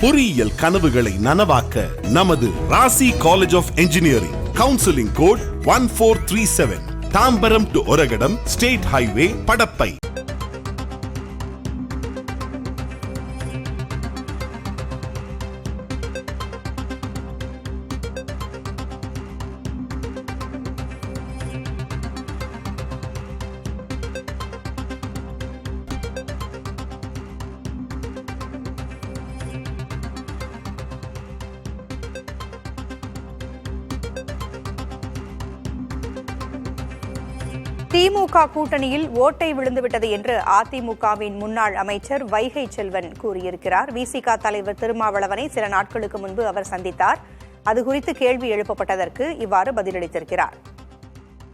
பொறியியல் கனவுகளை நனவாக்க நமது Rasi college of engineering counselling code 1437 Tambaram to Oragadam state highway Padappai. DMK கூட்டணியில் ஓட்டை விழுந்துவிட்டது என்று அதிமுகவின் முன்னாள் அமைச்சர் வைகை செல்வன் கூறியிருக்கிறார். விசிக தலைவர் திருமாவளவனை சில நாட்களுக்கு முன்பு அவர் சந்தித்தார். அது குறித்து கேள்வி எழுப்பப்பட்டதற்கு இவ்வாறு பதிலளித்திருக்கிறார்.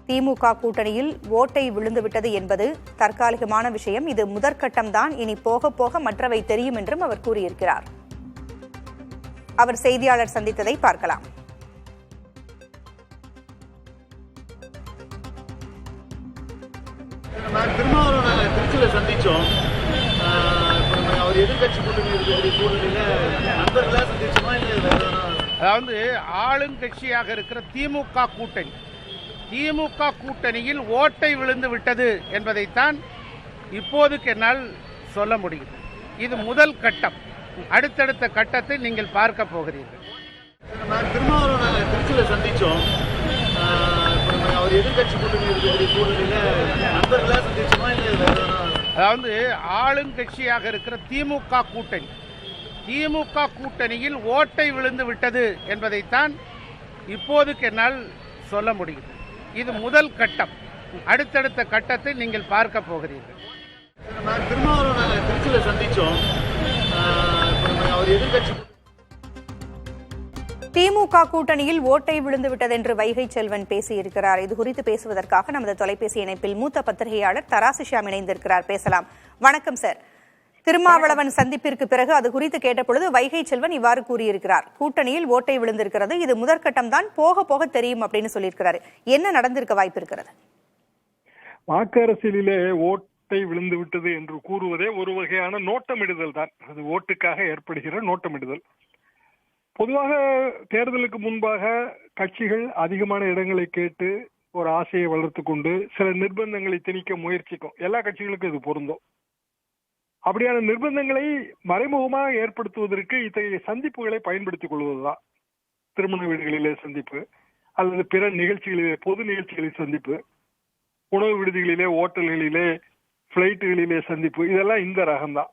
திமுக கூட்டணியில் ஓட்டை விழுந்துவிட்டது என்பது தற்காலிகமான விஷயம், இது முதற்கட்டம்தான், இனி போக போக மற்றவை தெரியும் என்றும் அவர் கூறியிருக்கிறார். அவர் செய்தியாளர் சந்தித்ததை பார்க்கலாம். திருமாவளவனை திருச்சியில் சந்திச்சோம். அவர் எதிர்கட்சி கூட்டணி இருக்கக்கூடிய சூழ்நிலையில நண்பர்களா சந்திச்சோமா இல்லை? அதாவது ஆளுங்கட்சியாக இருக்கிற திமுக கூட்டணியில் ஓட்டை விழுந்து விட்டது என்பதைத்தான் இப்போதுக்கு என்னால் சொல்ல முடியும். இது முதல் கட்டம். அடுத்தடுத்த கட்டத்தை நீங்கள் பார்க்க போகிறீர்கள். திருமாவளவனை திருச்சியில் சந்திச்சோம். அவர் எதிர்கட்சி கூட்டணி இருக்கக்கூடிய சூழ்நிலையில நண்பர்களா சந்திச்சோமா இல்லை? அதாவது ஆளுங்கட்சியாக இருக்கிற திமுக கூட்டணியில் ஓட்டை விழுந்து விட்டது என்பதைத்தான் இப்போதுக்கு என்னால் சொல்ல முடியும். இது முதல் கட்டம். அடுத்தடுத்த கட்டத்தை நீங்கள் பார்க்க போகிறீர்கள். திருமாவளவனை திருச்சியில் சந்திச்சோம். அவர் எதிர்கட்சி திமுக கூட்டணியில் ஓட்டை விழுந்துவிட்டது என்று வைகை செல்வன் பேசியிருக்கிறார். இதுகுறித்து பேசுவதற்காக நமது தொலைபேசி இணைப்பில் மூத்த பத்திரிகையாளர் தராசு ஷியாம் இணைந்திருக்கிறார். பேசலாம். வணக்கம் சார். திருமாவளவன் சந்திப்பிற்கு பிறகு அது குறித்து கேட்டபொழுது வைகை செல்வன் இவ்வாறு கூறியிருக்கிறார். கூட்டணியில் ஓட்டை விழுந்திருக்கிறது, இது முதற்கட்டம் தான், போக போக தெரியும் அப்படின்னு சொல்லியிருக்கிறாரு. என்ன நடந்திருக்க வாய்ப்பு இருக்கிறது? வாக்கு அரசியலிலே ஓட்டை விழுந்து விட்டது என்று கூறுவதே ஒரு வகையான நோட்டமிடுதல் தான். அது ஓட்டுக்காக ஏற்படுகிற நோட்டமிடுதல். பொதுவாக தேர்தலுக்கு முன்பாக கட்சிகள் அதிகமான இடங்களை கேட்டு ஒரு ஆசையை வளர்த்து கொண்டு சில நிர்பந்தங்களை திணிக்க முயற்சிக்கும். எல்லா கட்சிகளுக்கும் இது பொருந்தும். அப்படியான நிர்பந்தங்களை மறைமுகமாக ஏற்படுத்துவதற்கு இத்தகைய சந்திப்புகளை பயன்படுத்திக் கொள்வதுதான். திருமண வீடுகளிலே சந்திப்பு, அல்லது பிற நிகழ்ச்சிகளிலே, பொது நிகழ்ச்சிகளில் சந்திப்பு, உணவு விடுதிகளிலே, ஓட்டல்களிலே, பிளைட்டுகளிலே சந்திப்பு, இதெல்லாம் இந்த ரகம்தான்.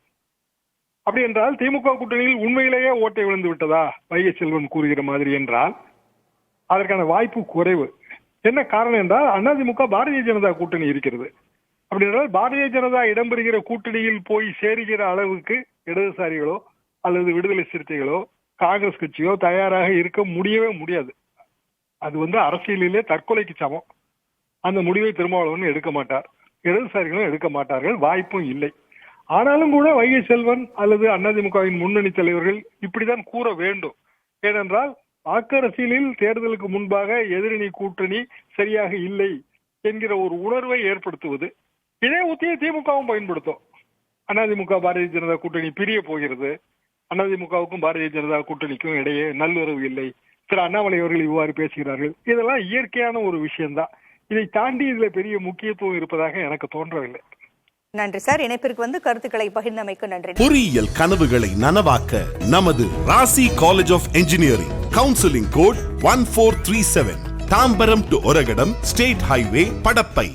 அப்படி என்றால் திமுக கூட்டணியில் உண்மையிலேயே ஓட்டை விழுந்து விட்டதா வைகை செல்வன் கூறுகிற மாதிரி என்றால் அதற்கான வாய்ப்பு குறைவு. என்ன காரணம் என்றால் அதிமுக பாரதிய ஜனதா கூட்டணி இருக்கிறது. அப்படி என்றால் பாரதிய ஜனதா இடம்பெறுகிற கூட்டணியில் போய் சேருகிற அளவுக்கு இடதுசாரிகளோ அல்லது விடுதலை சிறுத்தைகளோ காங்கிரஸ் கட்சியோ தயாராக இருக்க முடியவே முடியாது. அது அரசியலிலே தற்கொலைக்கு சமம். அந்த முடிவை திருமாவளவன் எடுக்க மாட்டார், இடதுசாரிகளும் எடுக்க மாட்டார்கள், வாய்ப்பும் இல்லை. ஆனாலும் கூட வைகை செல்வன் அல்லது அதிமுகவின் முன்னணி தலைவர்கள் இப்படிதான் கூற வேண்டும். ஏனென்றால் வாக்கு அரசியலில் தேர்தலுக்கு முன்பாக எதிரணி கூட்டணி சரியாக இல்லை என்கிற ஒரு உணர்வை ஏற்படுத்துவது. இதே உத்தியை திமுகவும் பயன்படுத்தும். அதிமுக பாரதிய ஜனதா கூட்டணி பிரிய போகிறது, அதிமுகவுக்கும் பாரதிய ஜனதா கூட்டணிக்கும் இடையே நல்லுறவு இல்லை, திரு அண்ணாமலை அவர்கள் இவ்வாறு பேசுகிறார்கள். இதெல்லாம் இயற்கையான ஒரு விஷயம்தான். இதை தாண்டி இதுல பெரிய முக்கியத்துவம் இருப்பதாக எனக்கு தோன்றவில்லை. நன்றி சார். இணைப்பிற்கு கருத்துக்களை பகிர்ந்தமைக்கு நன்றி. பொறியியல் கனவுகளை நனவாக்க நமது Rasi college of engineering counselling code 1437 Tambaram to Oragadam state highway Padappai.